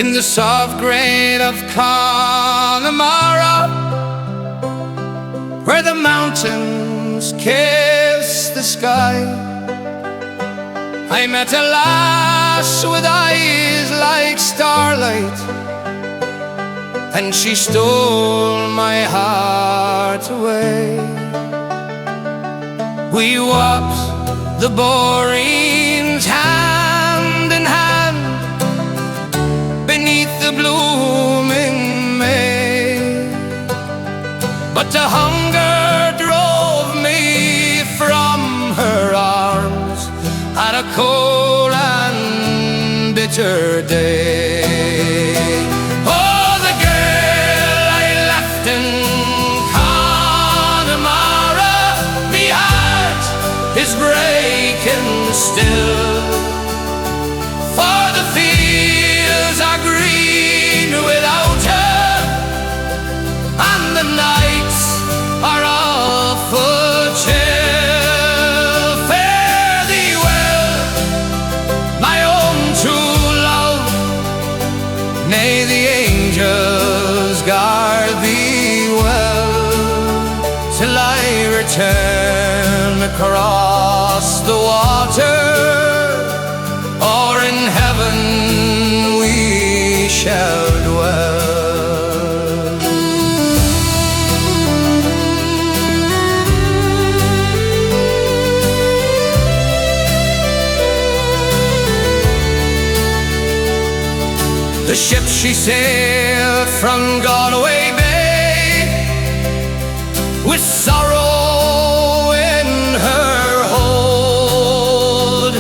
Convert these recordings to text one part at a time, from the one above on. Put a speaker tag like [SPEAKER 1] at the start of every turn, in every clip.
[SPEAKER 1] in the soft grain of Connemara, where the mountains kiss the sky. I met a lass with eyes like starlight, and she stole my heart away. We walked the Boreans hand in hand beneath the blooming May, but the hunger drove me from her arms at a cold and bitter day. Oh, the girl I left in Connemara, me heart is breaking still, for the fields are green without her, and the nights are awful chill. Fare thee well, my own true love, may the angels guard thee well, till I return across the water, or in heaven we shall dwell. The ship she sailed from Galway Bay, with sorrow in her hold.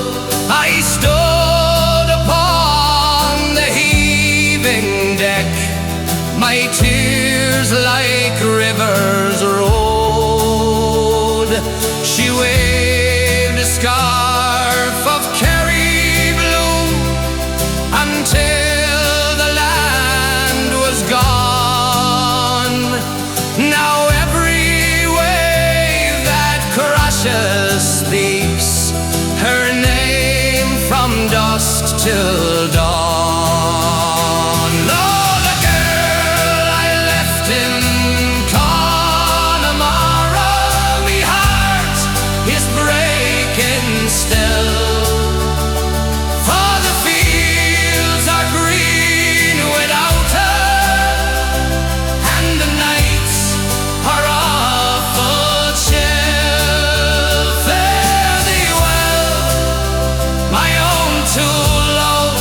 [SPEAKER 1] I stood upon the heaving deck, my tears like rivers rolled. She waved a scarf of cherry blue until the land was gone. Now every wave that crashes speaks her name from dusk till dawn. Oh, the girl I left in Connemara, me heart is breaking still, for the fields are green without her, and the nights are awful chill. Fare thee well, my own true love,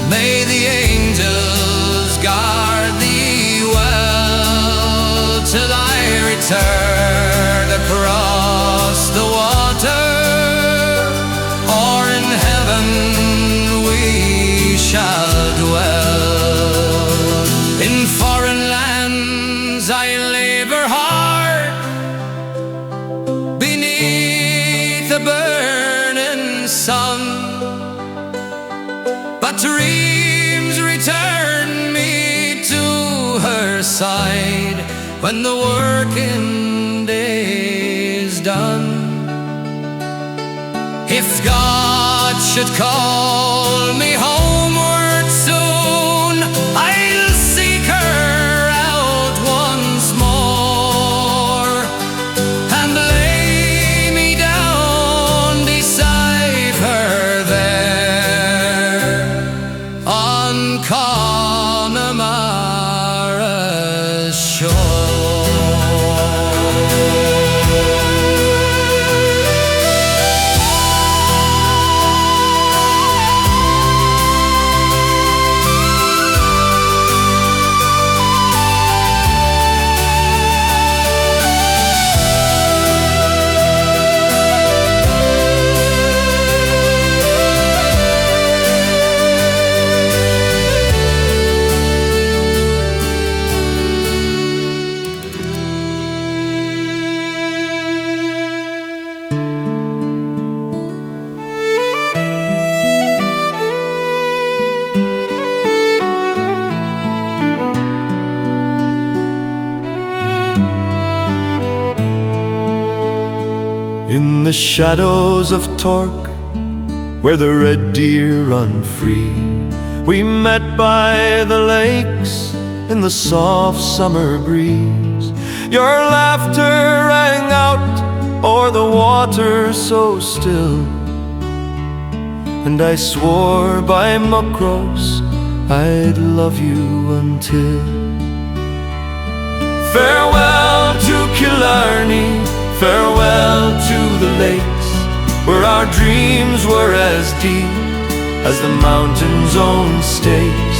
[SPEAKER 1] may the angels guard thee well, till I return across the water, or in heaven we shall dwell. In foreign lands I labor hard beneath the burning sun, but dreams return me to her side when the working day's done. If God should call me homeward soon, I'll seek her out once more, and lay me down beside her there on Connemara's shore.
[SPEAKER 2] In the shadows of Torque, where the red deer run free, We met by the lakes in the soft summer breeze. Your laughter rang out o'er the water so still, and I swore by Muckross I'd love you until. Farewell to Killarney, farewell to the lakes, where our dreams were as deep as the mountain's own stakes.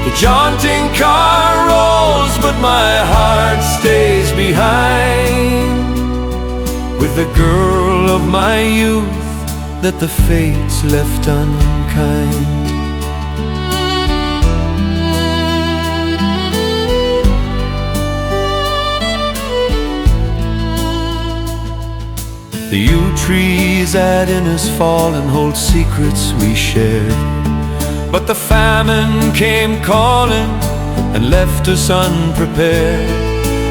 [SPEAKER 2] The jaunting car rolls, but my heart stays behind, with the girl of my youth that the fates left unkind. The yew trees at Innisfallen hold secrets we shared, but the famine came calling and left us unprepared.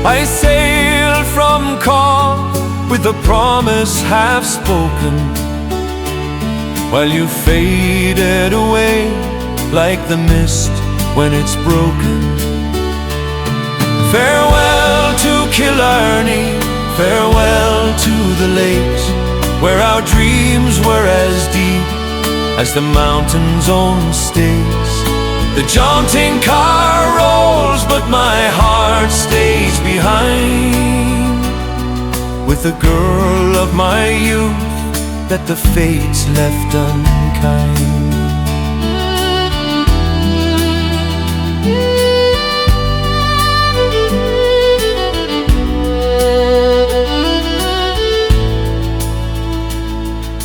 [SPEAKER 2] I sailed from Caen with the promise half spoken, while you faded away like the mist when it's broken. Farewell to Killarney, farewell to the lakes, where our dreams were as deep as the mountain's own stakes. The jaunting car rolls, but my heart stays behind, with the girl of my youth that the fates left unkind.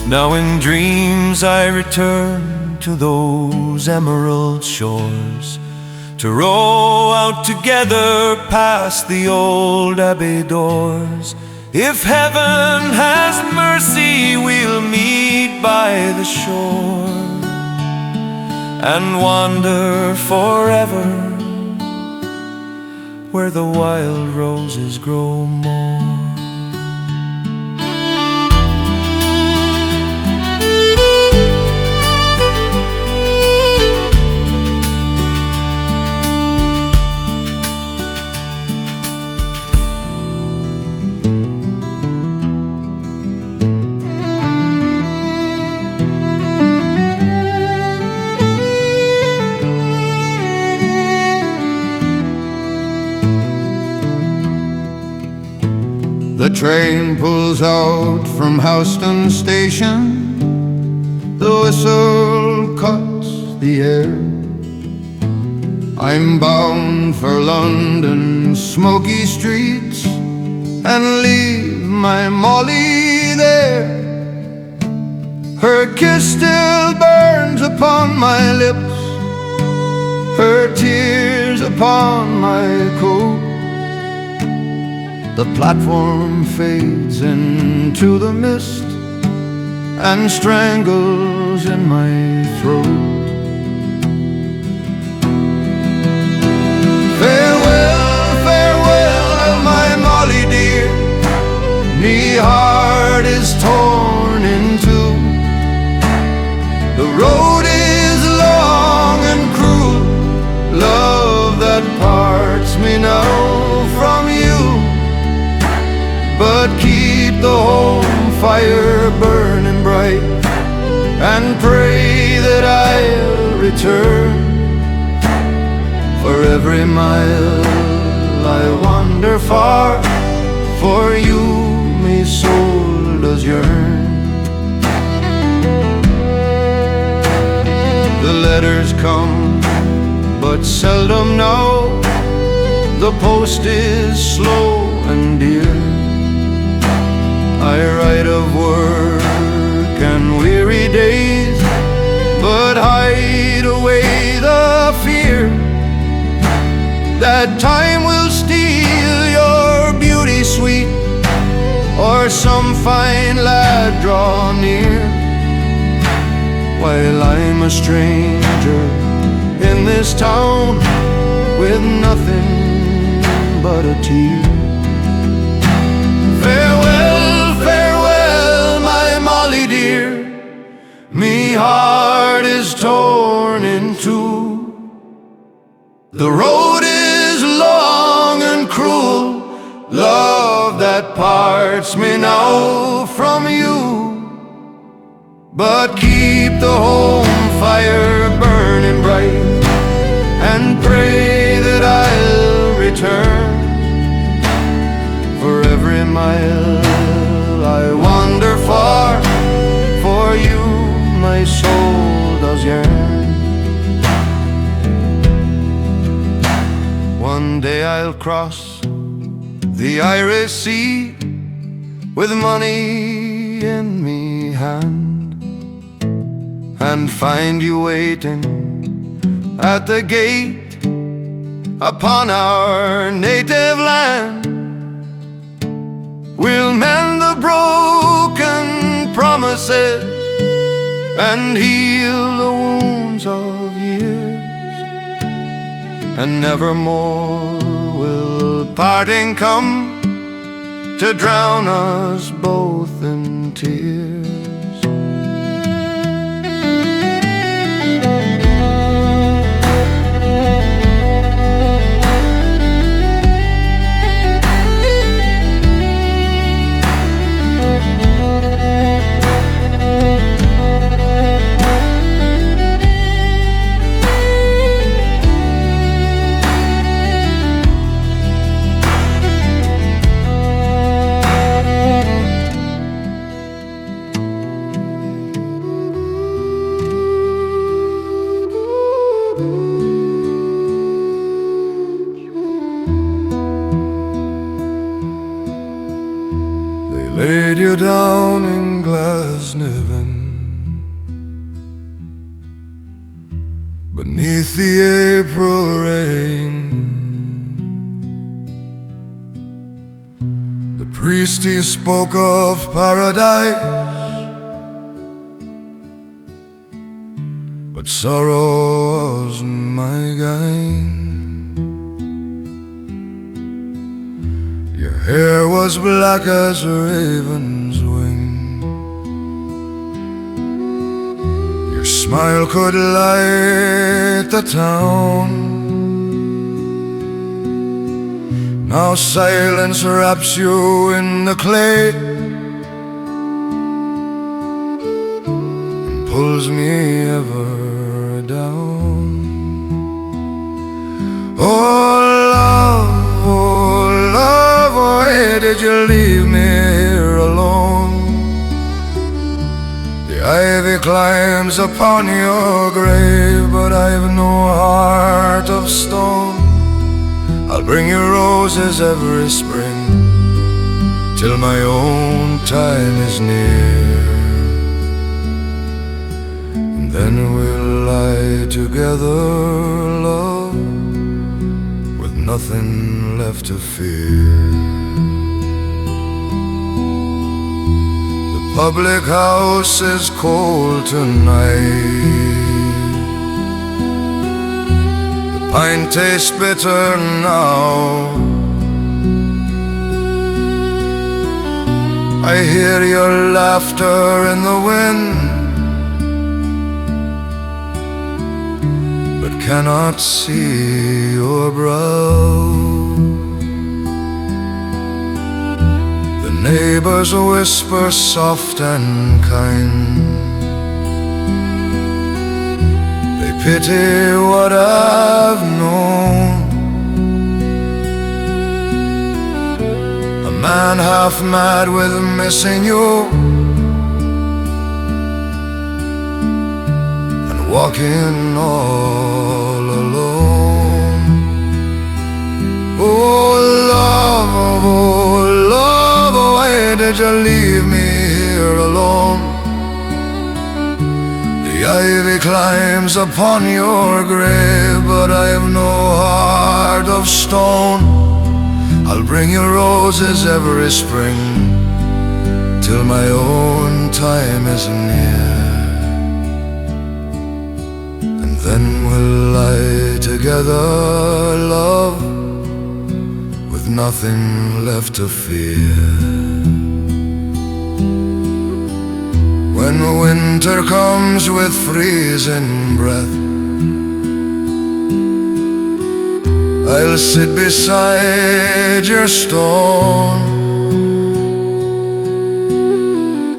[SPEAKER 2] Now in dreams I return to those emerald shores, to row out together past the old abbey doors. If heaven has mercy, we'll meet by the shore and wander forever where the wild roses grow more.
[SPEAKER 3] The train pulls out from Houston Station, the whistle cuts the air. I'm bound for London's smoky streets and leave my Molly there. Her kiss still burns upon my lips, her tears upon my coat. The platform fades into the mist and strangles in my throat. Farewell, farewell, my Molly dear, me heart is torn in two. The road is long and cruel, love that parts me now from you. But keep the home fire burning bright and pray that I'll return. For every mile I wander far, for you my soul does yearn. The letters come, but seldom now. The post is slow and dear. I write of work and weary days, but hide away the fear that time will steal your beauty sweet, or some fine lad draw near, while I'm a stranger in this town with nothing but a tear. Farewell, farewell, my Molly dear, me heart is torn in two. The road is long and cruel, love that parts me now from you. But keep the home fire burning bright, and pray that I'll return. For every mile I wander far, for you my soul does yearn. One day I'll cross the Irish Sea with money in me hand, and find you waiting at the gate upon our native land. We'll mend the broken promises and heal the wounds of years, and nevermore will parting come to drown us both in tears. Laid you down in Glasnevin, beneath the April rain. The priest he spoke of paradise, but sorrow was my gain. Your hair was black as a raven's wing, your smile could light the town. Now silence wraps you in the clay and pulls me ever down. Oh love, oh love, why did you leave me here alone? The ivy climbs upon your grave, but I've no heart of stone. I'll bring you roses every spring till my own time is near, and then we'll lie together, love, with nothing left to fear. The public house is cold tonight, pine tastes bitter now. I hear your laughter in the wind, but cannot see your brow. The neighbors whisper soft and kind, pity what I've known. A man half mad with missing you, and walking all alone. Oh love, why did you leave me here alone? The ivy climbs upon your grave, but I have no heart of stone. I'll bring you roses every spring till my own time is near, and then we'll lie together, love, with nothing left to fear. When winter comes with freezing breath, I'll sit beside your stone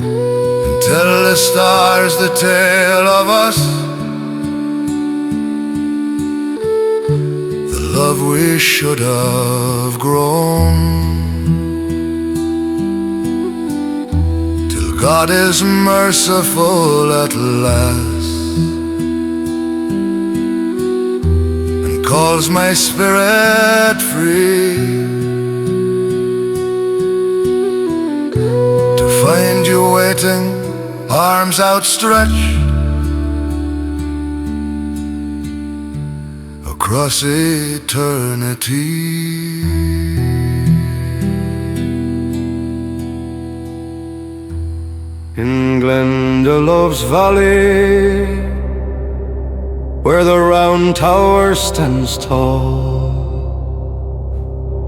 [SPEAKER 3] and tell the stars the tale of us, the love we should have grown. Till God is merciful at last calls my spirit free to find you waiting, arms outstretched across eternity.
[SPEAKER 2] In Glendalov's valley, where the round tower stands tall,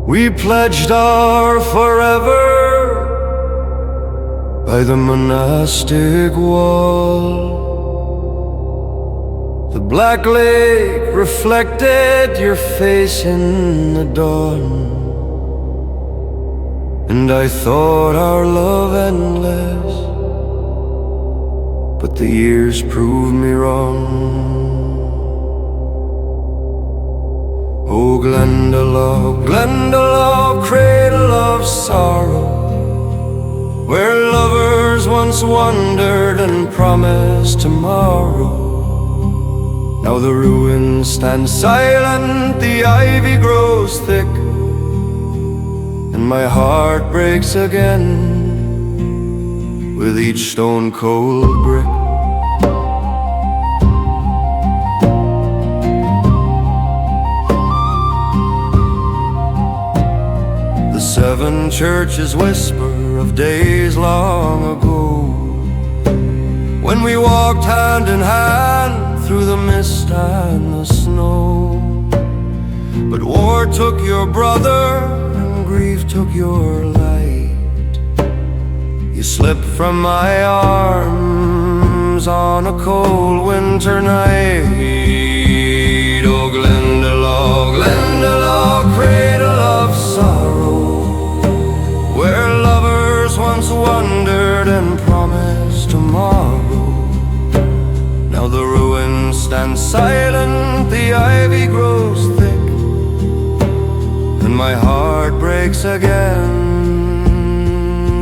[SPEAKER 2] we pledged our forever by the monastic wall. The black lake reflected your face in the dawn, and I thought our love endless, but the years proved me wrong. Oh, Glendalough, Glendalough, cradle of sorrow, where lovers once wandered and promised tomorrow. Now the ruins stand silent, the ivy grows thick, and my heart breaks again with each stone-cold brick. Seven churches whisper of days long ago, when we walked hand in hand through the mist and the snow. But war took your brother and grief took your light. You slipped from my arms on a cold winter night. Oh, Glendalough, Glendalough, cradle of sorrow, where lovers once wandered and promised tomorrow. Now the ruins stand silent, the ivy grows thick, and my heart breaks again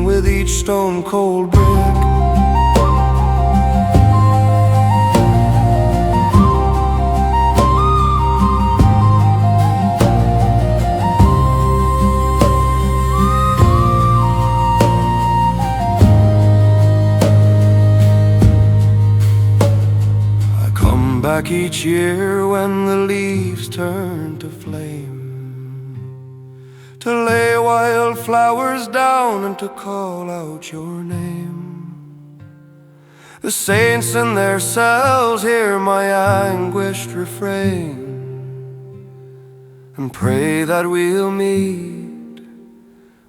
[SPEAKER 2] with each stone-cold brick. Back each year when the leaves turn to flame, to lay wild flowers down and to call out your name. The saints in their cells hear my anguished refrain and pray that we'll meet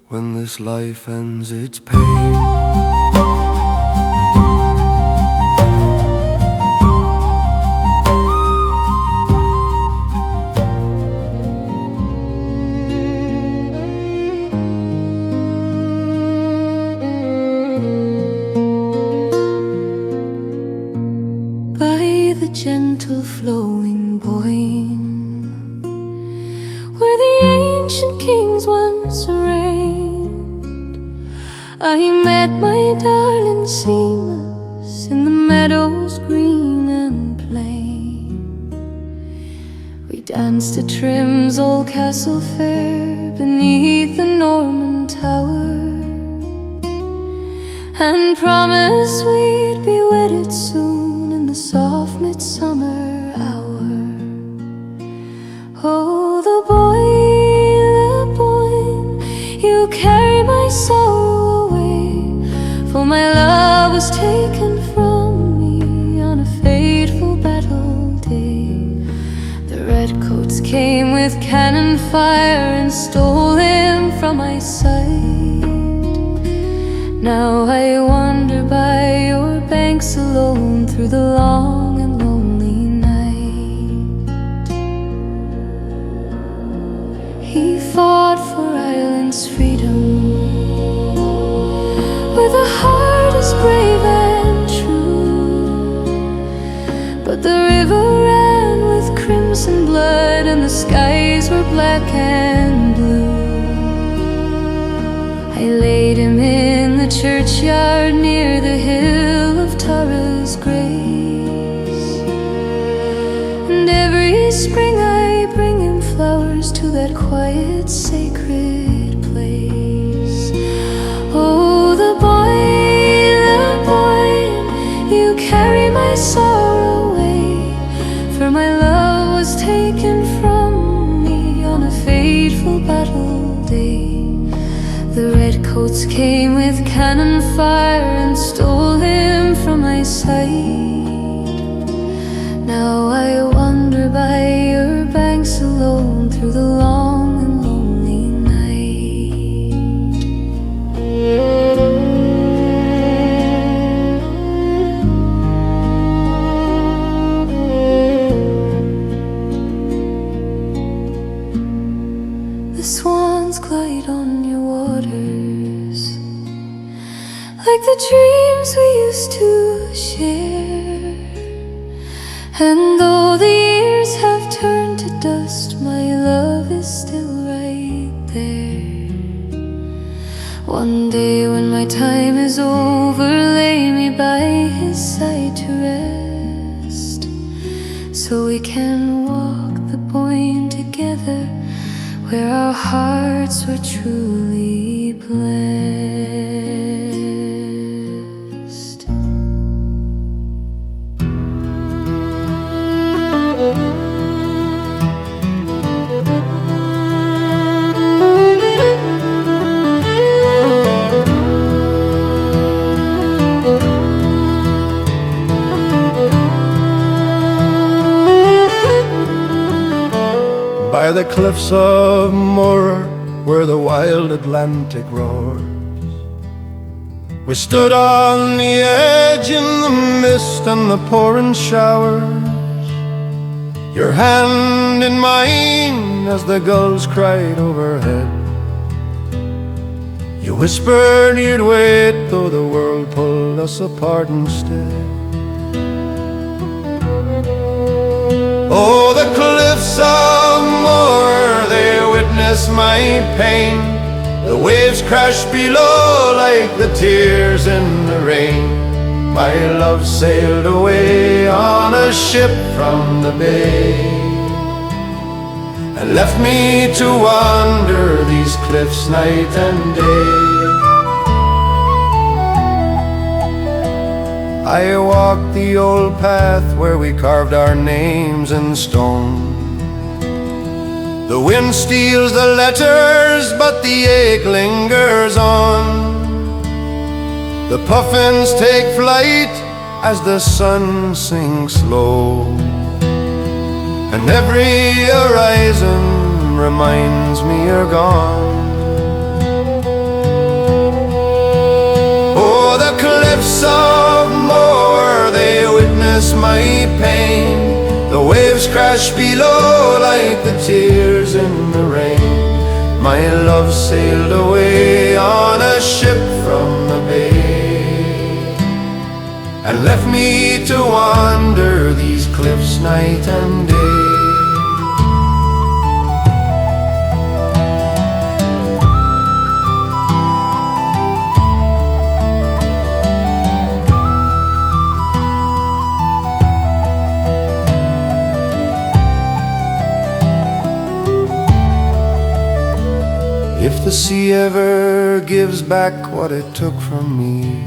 [SPEAKER 2] when this life ends its pain.
[SPEAKER 4] Gentle flowing Boyne, where the ancient kings once reigned, I met my darling Seamus in the meadows green and plain. We danced at Trim's old castle fair beneath the Norman tower, and promised we'd be wedded soon in the soft midsummer hour. Oh, the Boyne, you carry my sorrow away, for my love was taken from me on a fateful battle day. The redcoats came with cannon fire and stole him from my sight. Now I wander by your banks alone through the long and lonely night. where the heart is brave and true. But the river ran with crimson blood, and the skies were black and blue. I laid him in the churchyard near the hill of Tara's grace, and every spring I bring him flowers to that quiet, sacred place. Oh, the boy, you carry my sorrow away, for my love was taken from me on a fateful battle day. The redcoats came with cannon fire and stole him from my sight. Now I wander by your banks alone through the long and lonely night. The swans glide on your waters like the dreams we used to share. And though the years have turned to dust, my love is still right there. One day when my time is over, lay me by his side to rest, so we can walk the Boyne together where our hearts were truly blessed.
[SPEAKER 3] By the cliffs of Moher, where the wild Atlantic roars, we stood on the edge in the mist and the pouring showers, your hand in mine as the gulls cried overhead. You whispered you'd wait, though the world pulled us apart instead. Oh, the cliffs of Moher, they witness my pain. The waves crash below like the tears in the rain. My love sailed away on a ship from the bay, and left me to wander these cliffs night and day. I walked the old path where we carved our names in stone. The wind steals the letters, but the ache lingers on. The puffins take flight as the sun sinks low, and every horizon reminds me you're gone. Oh, the cliffs of Moher, they witness my pain. The waves crash below like the tears in the rain. My love sailed away on a ship from the bay, and left me to wander these cliffs night and day. If the sea ever gives back what it took from me,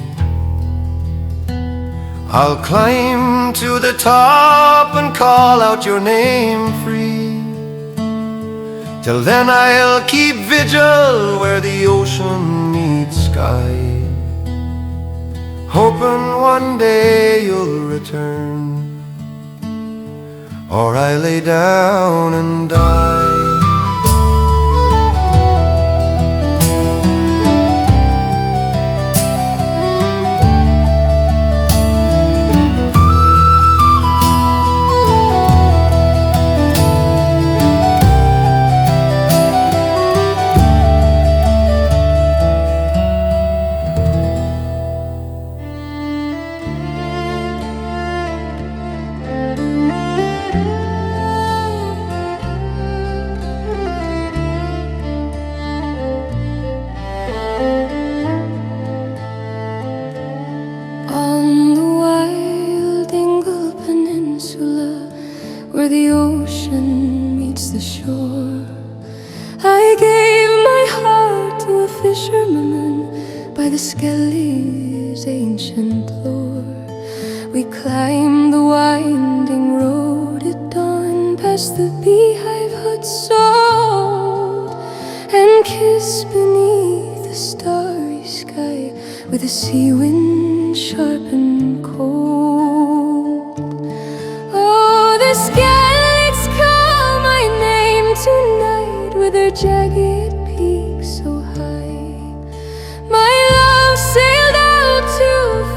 [SPEAKER 3] I'll climb to the top and call out your name free. Till then I'll keep vigil where the ocean meets sky, hoping one day you'll return, or I lay down and die.
[SPEAKER 4] his ancient lore. We climbed the winding road at dawn, past the beehive hut sold, and kissed beneath the starry sky with the sea wind sharp and cold. Oh, the skylights call my name tonight with their jagged peaks so high. My love sailed out to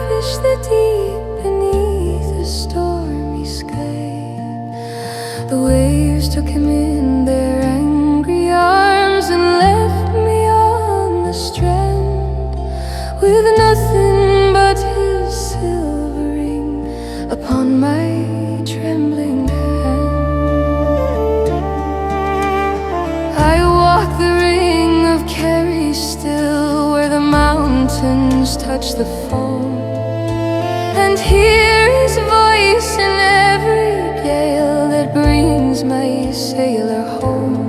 [SPEAKER 4] fish the deep beneath the stormy sky. The waves took him in their angry arms and left me on the strand with nothing but his silver ring upon my trembling hand. I walk the ring of Kerry still, where the mountains touch the foam, and hear his voice in every gale that brings my sailor home.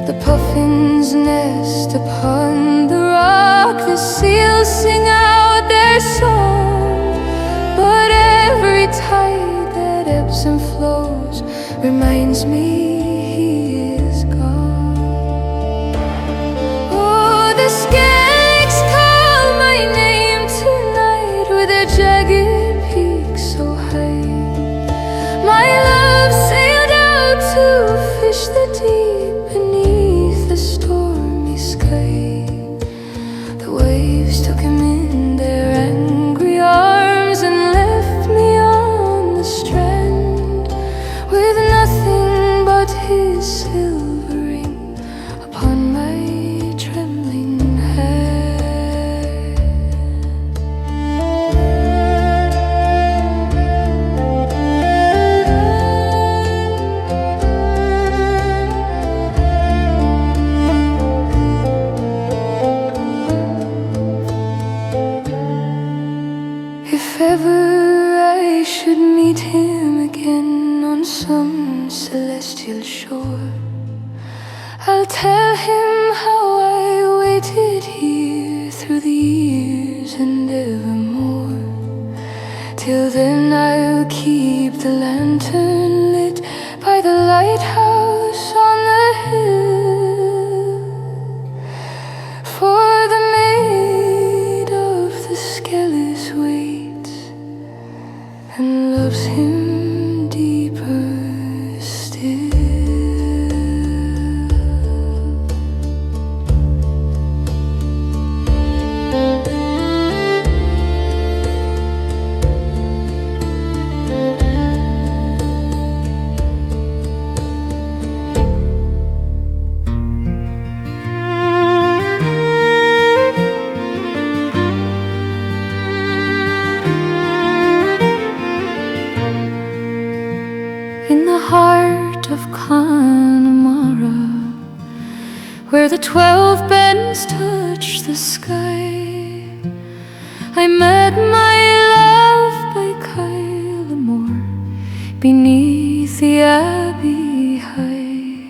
[SPEAKER 4] The puffins nest upon the rock, the seals sing out their song, but every tide that ebbs and flows reminds me he is gone. Oh, the skanks call my name tonight with their jagged peaks so high. My love sailed out to fish the deep beneath the stormy sky. The waves took him in their angry arms and left me on the strand with nothing but his silver ring upon my trembling hand. If ever I should meet him again on some celestial shore, I'll tell him how I waited here through the years and evermore. Till then I'll keep the lantern lit by the lighthouse on the hill, for the maid of the Skellis waits and loves him deeper still. In the heart of Connemara, where the 12 bends touch the sky, I met my love by Kylemore beneath the abbey high.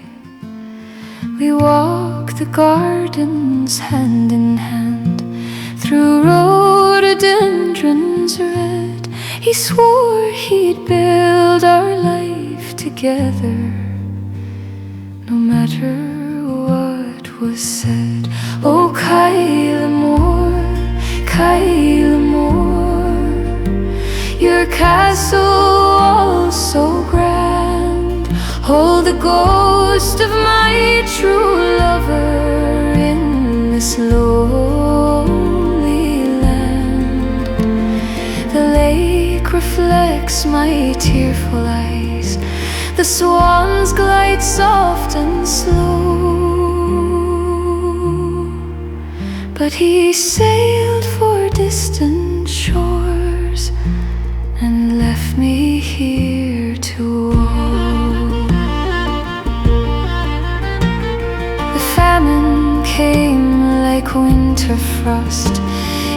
[SPEAKER 4] We walked the gardens hand in hand through rhododendrons red. He swore he'd build our life together, no matter what was said. Oh, Kylemore, Kylemore, your castle walls so grand hold the ghost of my true lover in this lonely land. The lake reflects my tearful eyes, the swans glide soft and slow, but he sailed for distant shores and left me here to woe. The famine came like winter frost,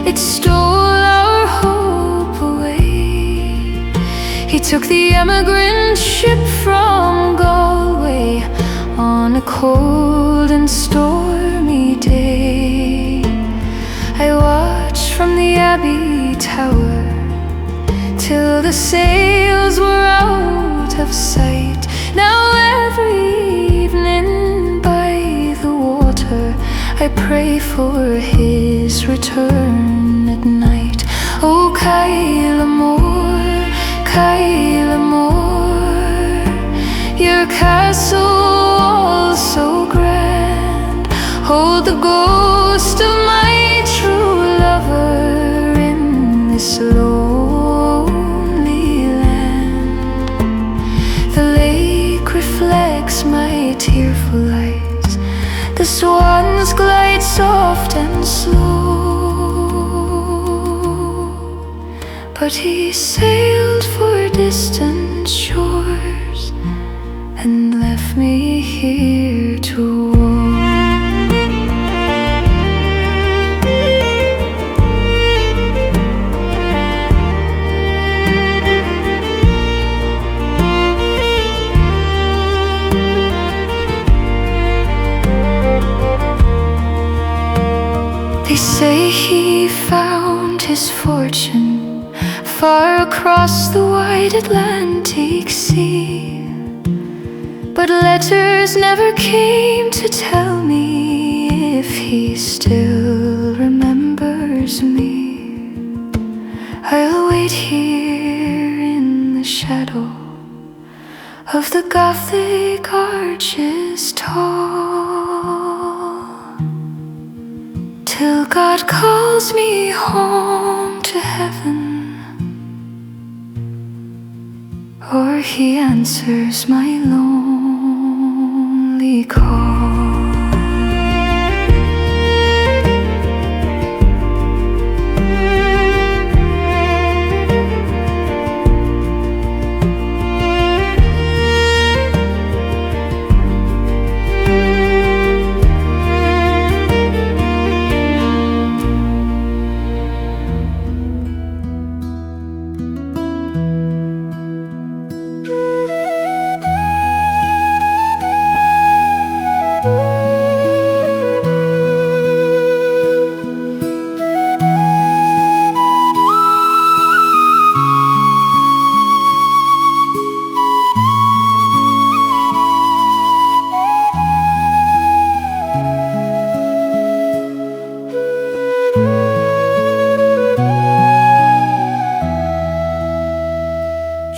[SPEAKER 4] it stole our hope away. He took the emigrant ship from Galway on a cold and stormy day. I watched abbey tower, till the sails were out of sight. Now every evening by the water I pray for his return at night. Oh, Kylemore, Kylemore, your castle so grand, hold the ghost of my true lover in this lonely land. The lake reflects my tearful eyes, the swans glide soft and slow, but he sailed for distant shores and left me here to roam. They say he found his fortune far across the wide Atlantic Sea, but letters never came to tell me if he still remembers me. I'll wait here in the shadow of the Gothic arches tall, till God calls me home to heaven, or he answers my lonely call.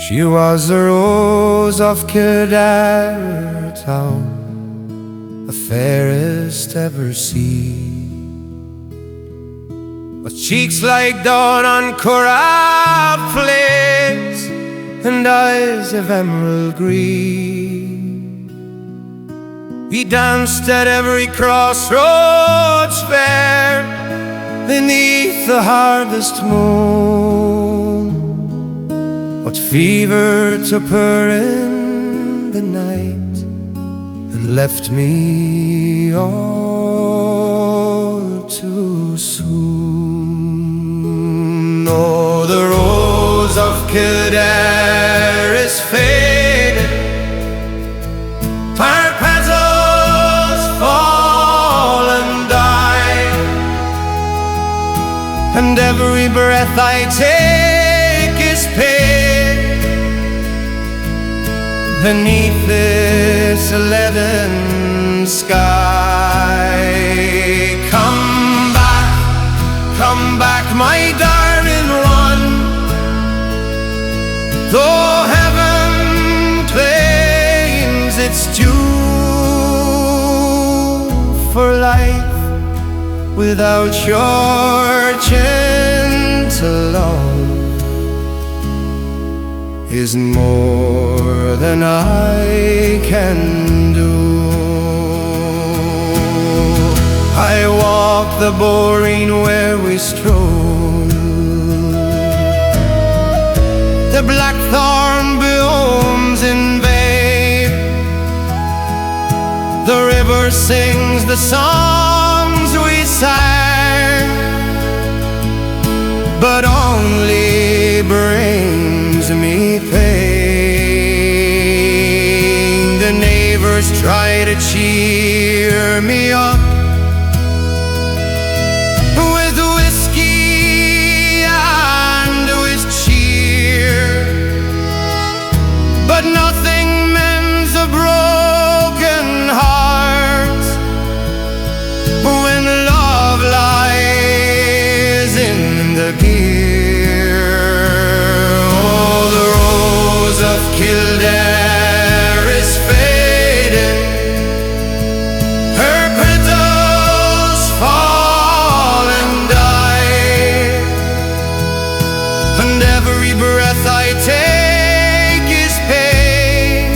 [SPEAKER 3] She was the rose of Kildare town, the fairest ever seen, with cheeks like dawn on coral flakes and eyes of emerald green. We danced at every crossroads fair beneath the harvest moon, but fever took her in the night and left me all too soon. Oh, the rose of Kildare is faded, her petals fall and die, and every breath I take is pain beneath this leaden sky. Come back, my darling one, though heaven claims it's due, for life without your gentle love is more than I can do. I walk the boreen where we stroll, the blackthorn blooms in vain, the river sings the songs we sang, but only brings me pain. The neighbors try to cheer me up with whiskey gear. Oh, the rose of Kildare is faded, her petals fall and die, and every breath I take is pain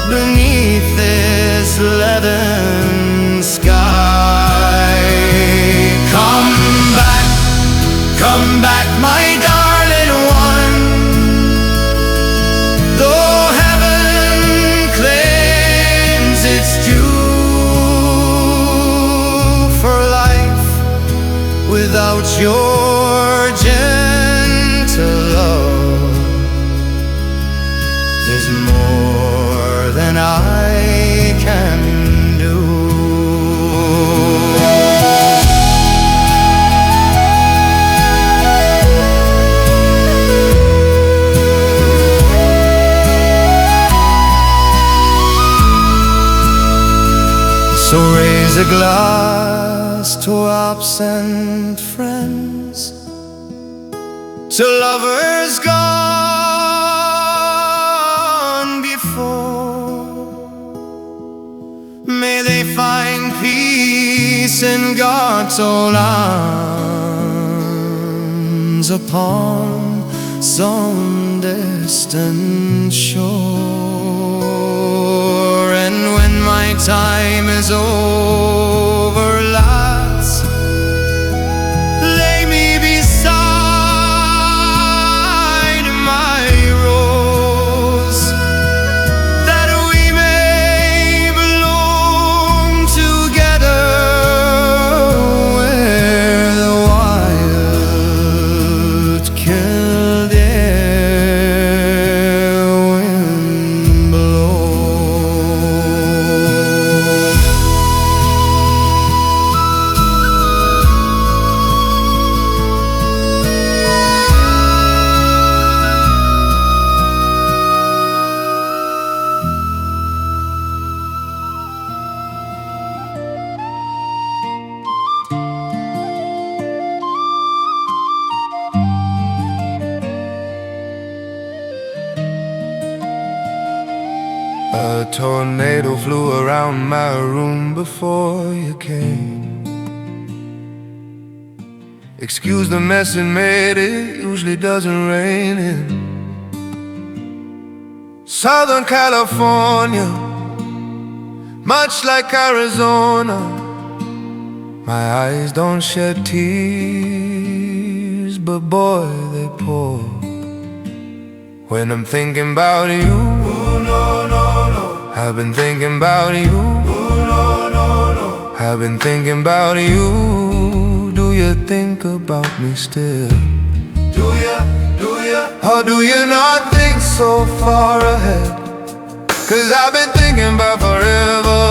[SPEAKER 3] beneath this leaden sky. Come back, my darling one. Though heaven claims its due for life, without your gentle love, there's more than I can do. So raise a glass to absent friends, to lovers gone before. May they find peace in God's own arms upon some distant shore. And when my time is over, lads, lay me beside my rose, that we may bloom together where the wild Kildare wind blows. A tornado flew around my room before you came. Excuse the mess it made, it usually doesn't rain in Southern California, much like Arizona. My eyes don't shed tears, but boy, they pour when I'm thinking about you. I've been thinking about you. I've been thinking about you. Do you think about me still? Do ya? Or do you not think so far ahead? 'Cause I've been thinking about forever.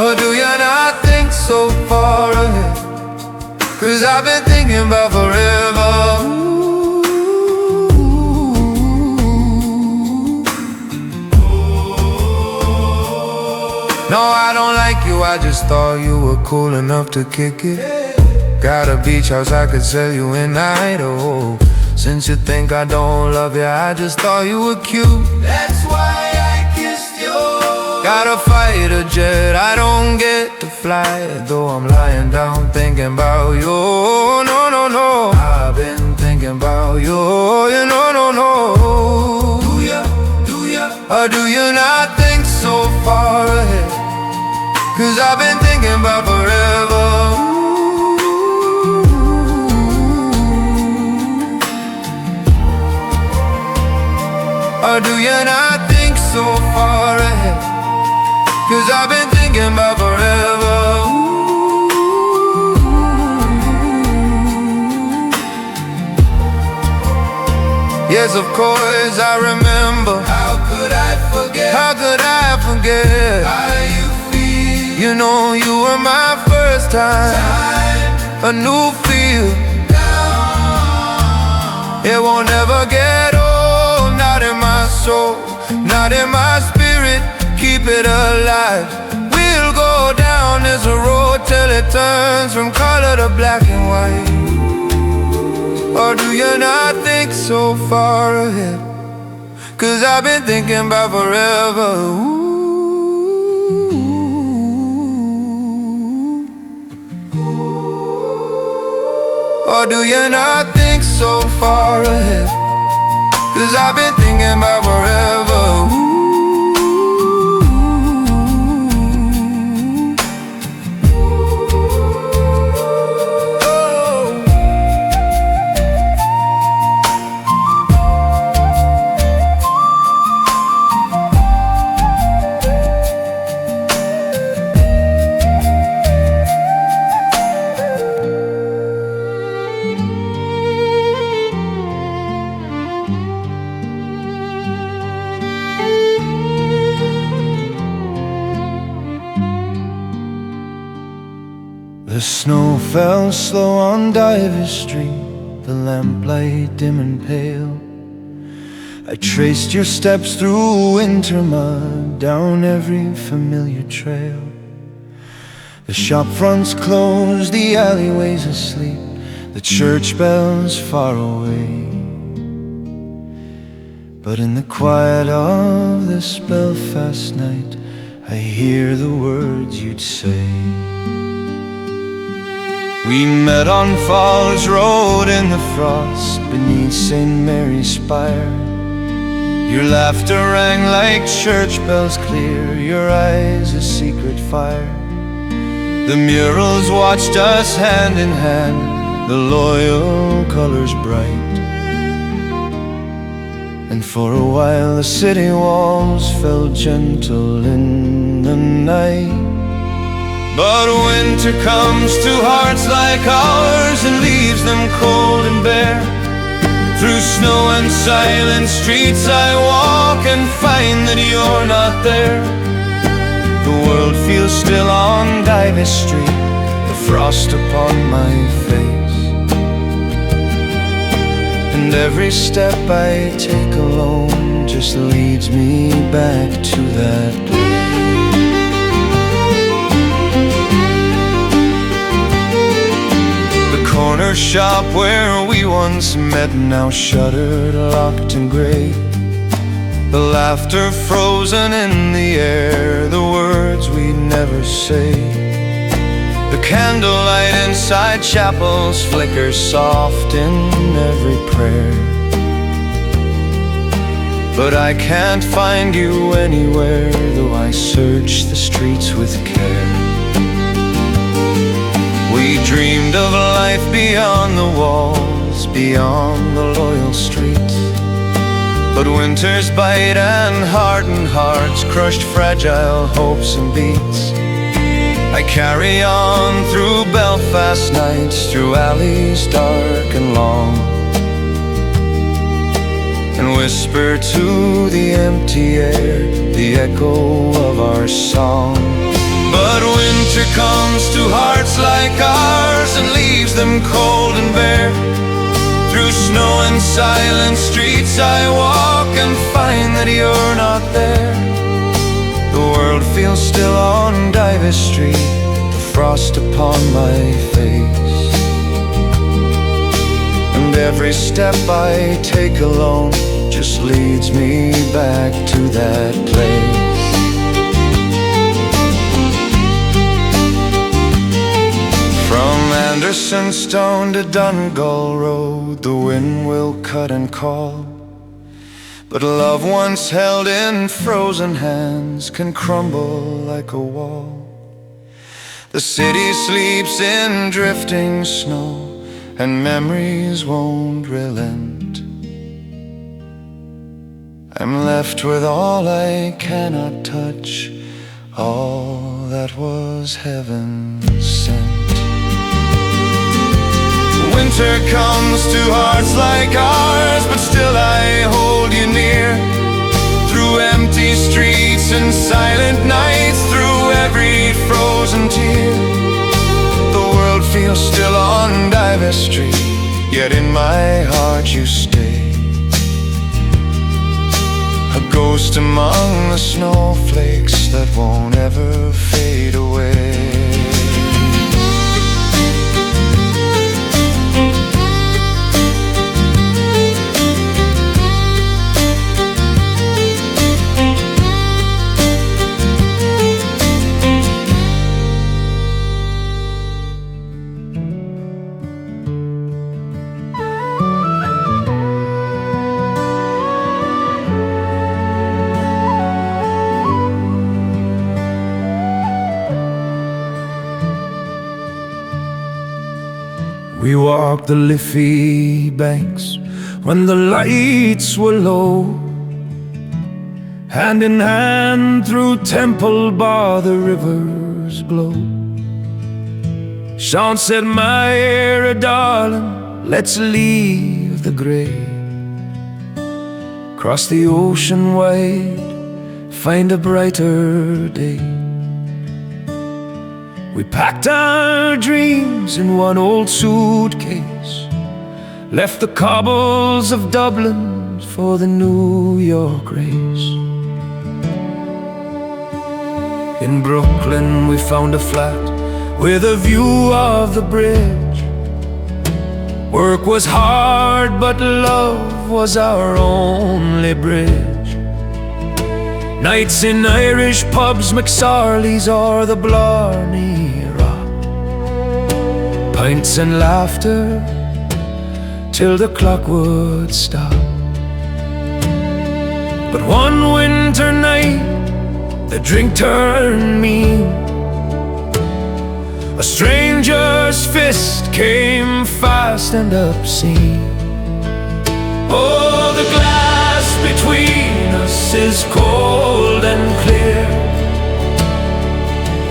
[SPEAKER 3] Or do you not think so far ahead? 'Cause I've been thinking about forever. No, I don't like you, I just thought you were cool enough to kick it. Got a beach house I could sell you in Idaho. Since you think I don't love you, I just thought you were cute. That's why I kissed you. Gotta fight a jet, I don't get to fly, though I'm lying down thinking about you. No, no, no, I've been thinking about you. You know, no, no. Do ya? Or do you not think so far ahead? 'Cause I've been thinking about forever. Or do you not think so far ahead? 'Cause I've been thinking about forever. Yes, of course I remember. How could I forget? How could I forget? How you feel? You know you were my first time. A new feel. It won't ever get old. Not in my soul, not in my spirit. keep it alive. We'll go down this road till it turns from color to black and white. Or do you not think so far ahead? 'Cause I've been thinking about forever. Ooh. Or do you not think so far ahead? 'Cause I've been thinking about forever. Ooh. The snow fell slow on Divers Street, the lamplight dim and pale. I traced your steps through winter mud, down every familiar trail. The shop fronts closed, the alleyways asleep, the church bells far away. But in the quiet of this Belfast night, I hear the words you'd say. We met on Falls Road in the frost beneath St. Mary's spire. Your laughter rang like church bells clear, your eyes a secret fire. The murals watched us hand in hand, the loyal colors bright. And for a while the city walls felt gentle in the night. But winter comes to hearts like ours and leaves them cold and bare. Through snow and silent streets I walk and find that you're not there. The world feels still on Divers Street, the frost upon my face. And every step I take alone just leads me back to that place. Corner shop where we once met, now shuttered, locked and grey. The laughter frozen in the air, the words we'd never say. The candlelight inside chapels flickers soft in every prayer. But I can't find you anywhere, though I search the streets with care. We dreamed of life beyond the walls, beyond the loyal streets. But winter's bite and hardened hearts crushed fragile hopes and beats. I carry on through Belfast nights, through alleys dark and long, and whisper to the empty air the echo of our song. But winter comes to hearts like ours and leaves them cold and bare. Through snow and silent streets I walk and find that you're not there. The world feels still on Divers Street, the frost upon my face. And every step I take alone just leads me back to that place. From Anderson Stone to Donegal Road, the wind will cut and call. But love once held in frozen hands can crumble like a wall. The city sleeps in drifting snow, and memories won't relent. I'm left with all I cannot touch, all that was heaven sent. Winter comes to hearts like ours, but still I hold you near. Through empty streets and silent nights, through every frozen tear. The world feels still on Divers Street, yet in my heart you stay. A ghost among the snowflakes, won't ever fade away.
[SPEAKER 2] We walked the Liffey banks when the lights were low, hand in hand through Temple Bar the river's glow. Sean said, my era darling, let's leave the grey, cross the ocean wide, find a brighter day. We packed our dreams in one old suitcase, left the cobbles of Dublin for the New York race. In Brooklyn we found a flat with a view of the bridge. Work was hard, but love was our only bridge. Nights in Irish pubs, McSorley's or the Blarney Rock, pints and laughter till the clock would stop. But one winter night the drink turned mean. A stranger's fist came fast and obscene. Oh, the glass between us is cold and clear.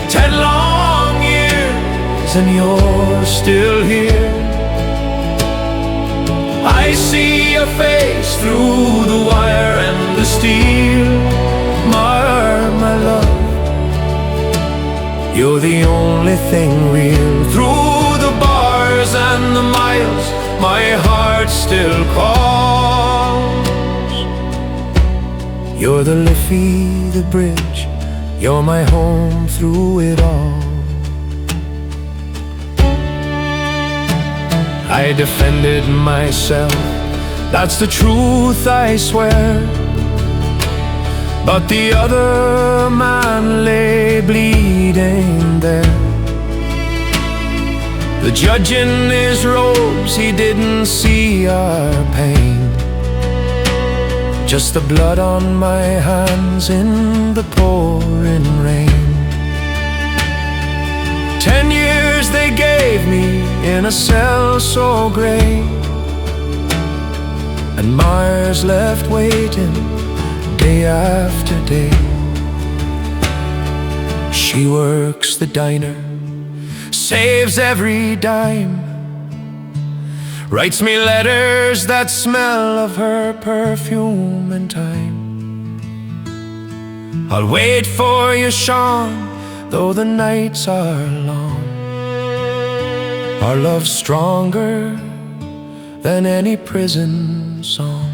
[SPEAKER 2] 10 long years and you're still here. I see your face through the wire and the steel. My love, you're the only thing real. Through the bars and the miles, my heart still calls. You're the Liffey, the bridge, you're my home through it all. I defended myself, that's the truth I swear. But the other man lay bleeding there. The judge in his robes, he didn't see our pain, just the blood on my hands in the pouring rain. 10 years they gave me in a cell so grey, and Mars left waiting day after day. She works the diner, saves every dime, writes me letters that smell of her perfume and time. I'll wait for you, Sean, though the nights are long. Our love's stronger than any prison song.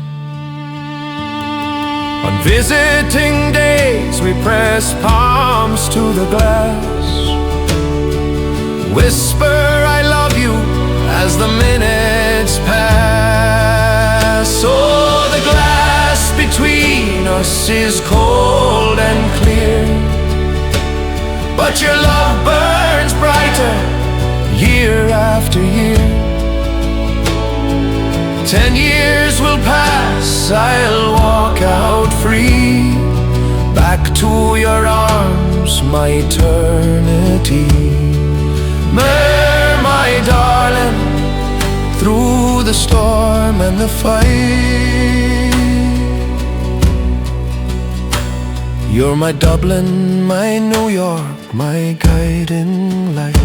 [SPEAKER 2] On visiting days we press palms to the glass, whisper I love you as the minutes pass. Oh, the glass between us is cold and clear, but your love burns brighter year after year. 10 years will pass, I'll walk out free, back to your arms, my eternity. My darling, through the storm and the fight, you're my Dublin, my New York, my guiding light.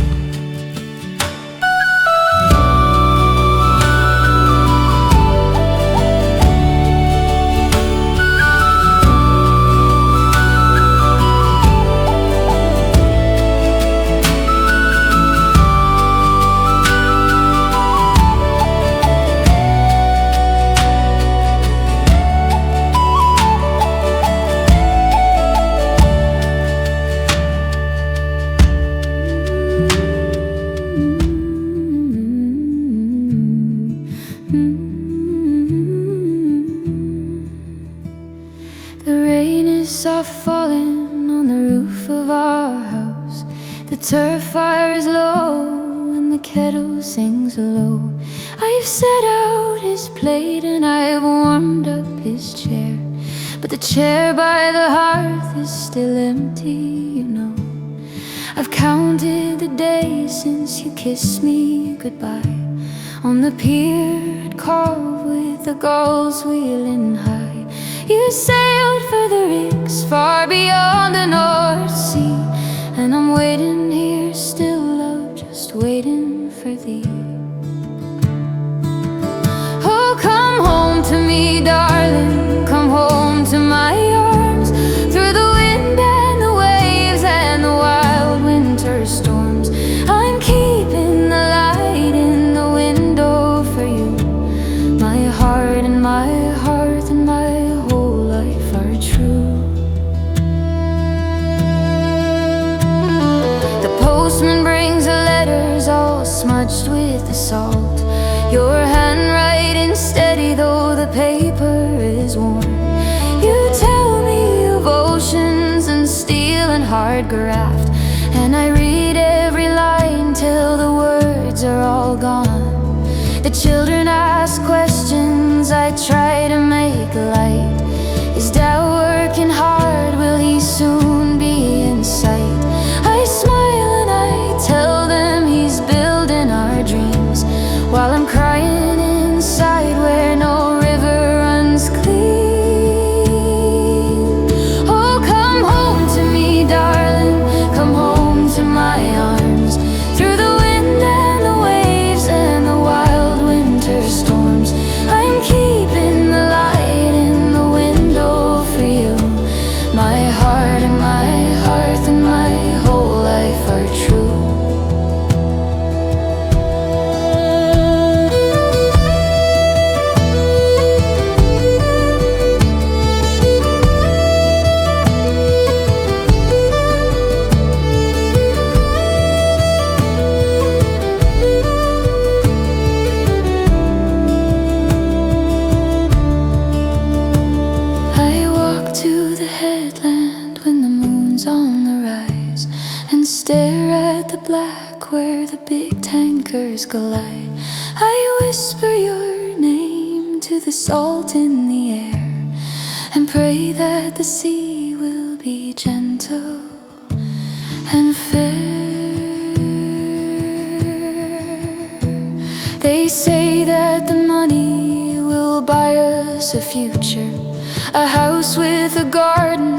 [SPEAKER 4] morning on the roof of our house. The turf fire is low and the kettle sings low. I've set out his plate and I've warmed up his chair, but the chair by the hearth is still empty, you know. I've counted the days since you kissed me goodbye on the pier at Cove with the gulls wheeling high. You sailed for the rigs far beyond the North Sea, and I'm waiting here still, love, just waiting for thee. Oh, come home to me, darling, come home to my arms. Through the wind and the waves and the wild winter storms, I'm keeping the light in the window for you. My heart and my hearth and my whole life are true. The postman brings the letters all smudged with the salt. Your handwriting steady though the paper is worn. You tell me of oceans and steel and hard graft, and I read every line till the words are all gone. The children ask questions, I try to make light. Is Dad working hard? Will he soon be in sight? I smile and I tell them he's building our dreams, while I'm crying inside where no river runs clean. Oh, come home to me, darling, come home to my arms. Through the wind and the waves and the wild winter storms, I'm keeping the light in the window for you. My heart and my hearth and my whole life are true. I walk to the headland when the moon's on the rise, and stare at the black where the big tankers glide. I whisper your name to the salt in the air, and pray that the sea will be gentle and fair. They say that the money will buy us a future, a house with a garden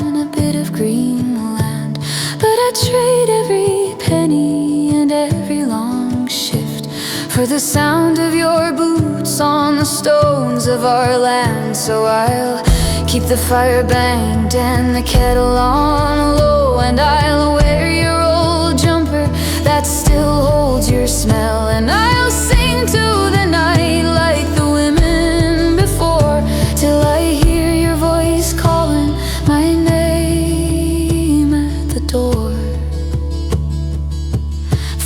[SPEAKER 4] and a bit of green land. But I'd trade every penny and every long shift for the sound of your boots on the stones of our land. So I'll keep the fire banged and the kettle on low, and I'll wear your old jumper that still holds your smell, and I'll sing to the night like the women before, till I hear your voice calling my name at the door.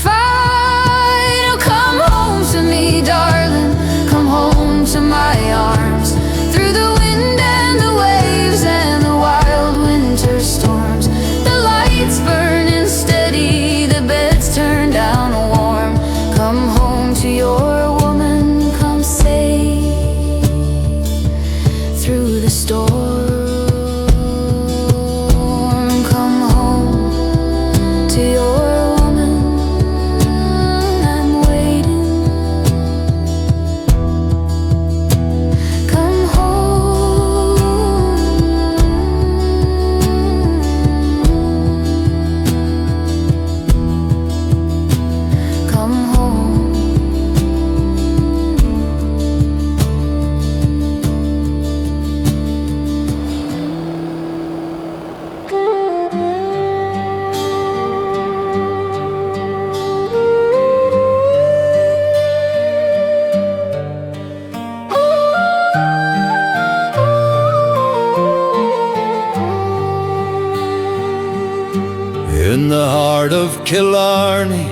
[SPEAKER 4] Fine, oh, come home to me, darling, come home to my arms. Through the wind and the waves and the wild winter storms, the lights burning steady, the beds turned down warm. Come home to your woman, come safe through the storm. Come home to your woman, I'm waiting. Come home. Come home.
[SPEAKER 2] In the heart of Killarney,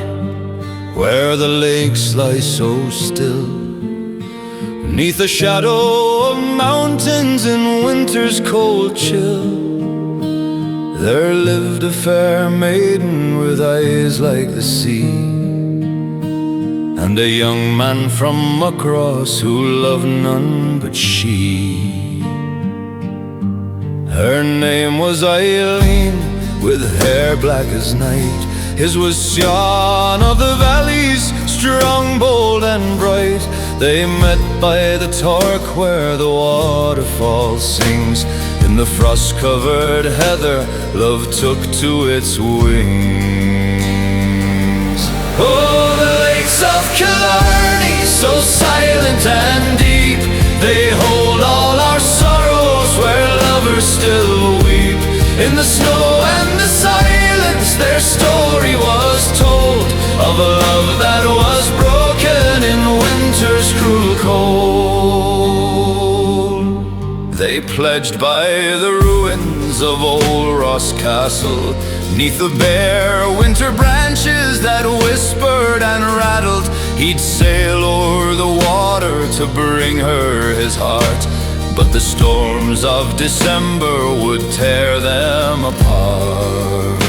[SPEAKER 2] where the lakes lie so still, beneath the shadow of mountains in winter's cold chill,
[SPEAKER 3] There lived a fair maiden with eyes like the sea, and a young man from across who loved none but she. Her name was Eileen, with hair black as night. His was Sion of the valleys, strong, bold and bright. They met by the Torc where the waterfall sings. In the frost-covered heather, love took to its wings. Oh, the lakes of Killarney, so silent and deep, they hold all our sorrows where lovers still weep. In the snow and the silence, their story was told of a love that was broken in winter's cruel cold. They pledged by the ruins of old Ross Castle, 'neath the bare winter branches that whispered and rattled, he'd sail o'er the water to bring her his heart. But the storms of December would tear them apart.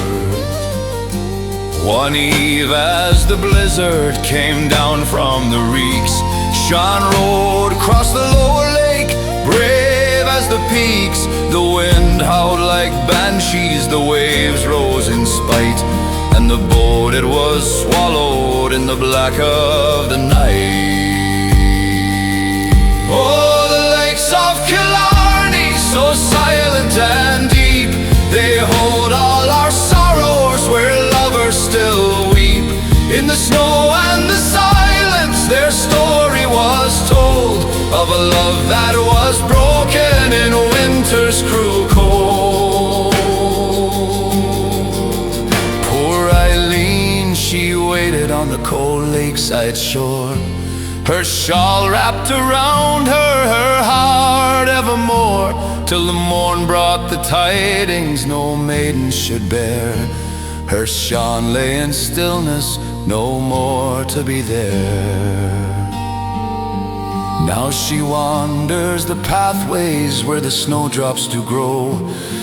[SPEAKER 3] One eve as the blizzard came down from the reeks, Sean rode across the lower lake, brave as the peaks. The wind howled like banshees, the waves rose in spite, and the boat it was swallowed in the black of the night. Oh, the lakes of Killarney, so silent and deep, they hold all our sorrows where lovers still weep. In the snow and the silence, their story was told of a love that was broken in winter's cruel cold. Poor Eileen, she waited on the cold lakeside shore, her shawl wrapped around her, her heart evermore, till the morn brought the tidings no maiden should bear. Her Sean lay in stillness, no more to be there. Now she wanders the pathways where the snowdrops do grow,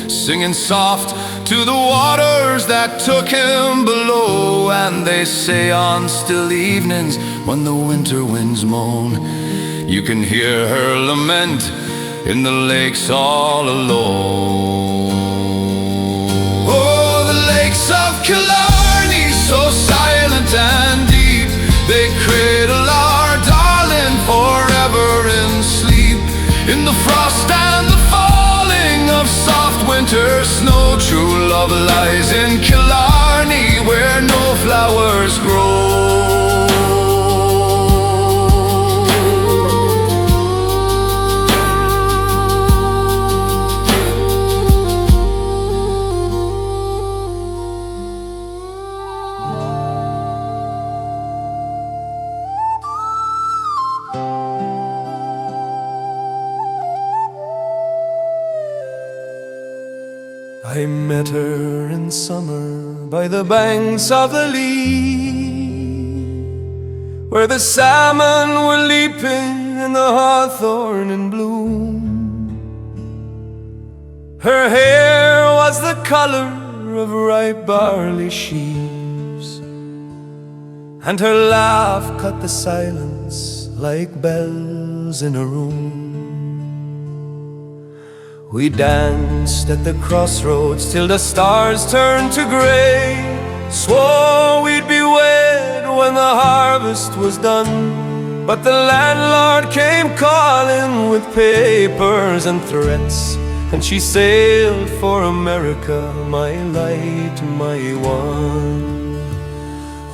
[SPEAKER 3] singing soft to the waters that took him below. And they say on still evenings when the winter winds moan, you can hear her lament in the lakes all alone. Oh, the lakes of Killarney, so silent and deep, they cradle our darling forever in sleep. In the frost and the falling of soft winter snow, true love lies in Killarney where no flowers grow. I met her in summer by the banks of the Lee, where the salmon were leaping and the hawthorn in bloom. Her hair was the color of ripe barley sheaves, and her laugh cut the silence like bells in a room. We danced at the crossroads till the stars turned to grey, swore we'd be wed when the harvest was done. But the landlord came calling with papers and threats, and she sailed for America, my light, my one.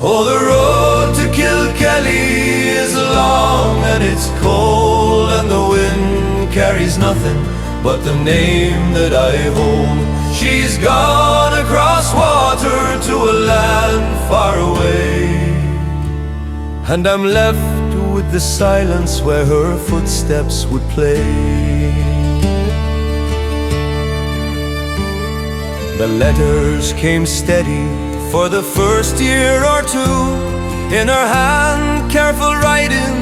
[SPEAKER 3] Oh, the road to Kilkelly is long and it's cold, and the wind carries nothing but the name that I hold. She's gone across water to a land far away, and I'm left with the silence where her footsteps would play. The letters came steady for the first year or two, in her hand careful writing,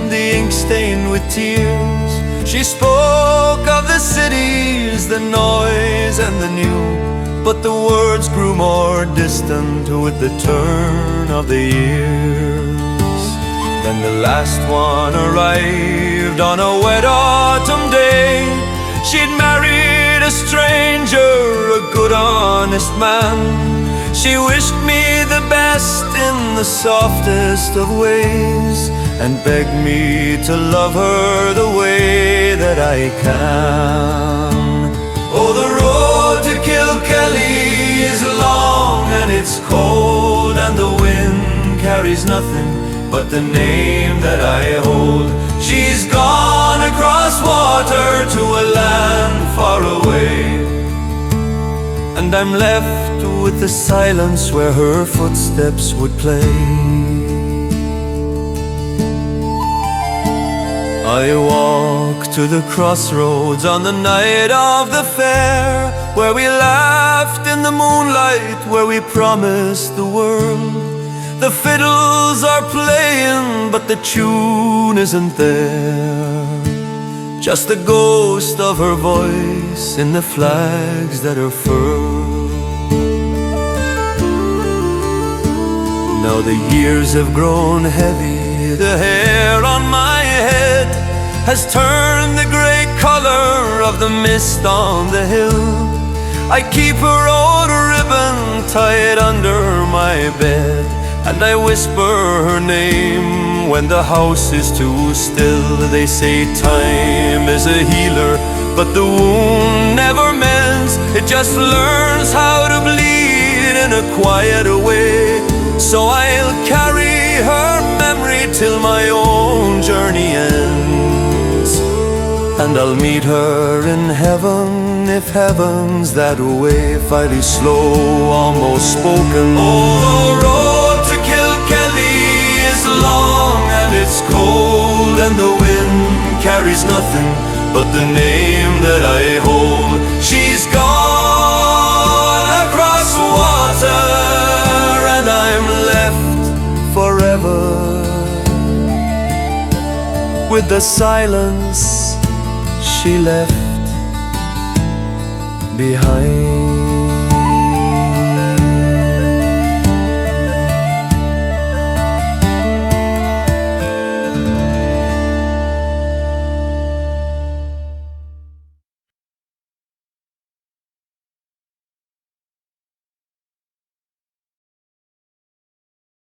[SPEAKER 3] the ink stained with tears. She spoke of the cities, the noise and the new,
[SPEAKER 2] but the words grew more distant with the turn of the years. Then the last one arrived on a wet autumn day. She'd married a stranger, a good honest man. She wished me the best in the softest of ways, and begged me to love her the way that I can. Oh, the road to Kilkelly is long and it's cold, and the wind carries nothing but the name that I hold. She's gone across water to a land far away, and I'm left with the silence where her footsteps would play. I walk to the crossroads on the night of the fair, where we laughed in the moonlight, where we promised the world. The fiddles are playing, but the tune isn't there. Just the ghost of her voice in the flags that are furled. Now the years have grown heavy, the hair on my head has turned the grey color of the mist on the hill. I keep her old ribbon tied under my bed, and I whisper her name when the house is too still. They say time is a healer, but the wound never mends. It just learns how to bleed in a quiet way. So I'll carry her memory till my own journey ends, and I'll meet her in heaven, if heaven's that way. Fairly slow, almost spoken. Oh, the road to Kilkelly is long and it's cold, and the wind carries nothing but the name that I hold. She's gone across water, and I'm left forever with the silence she left behind.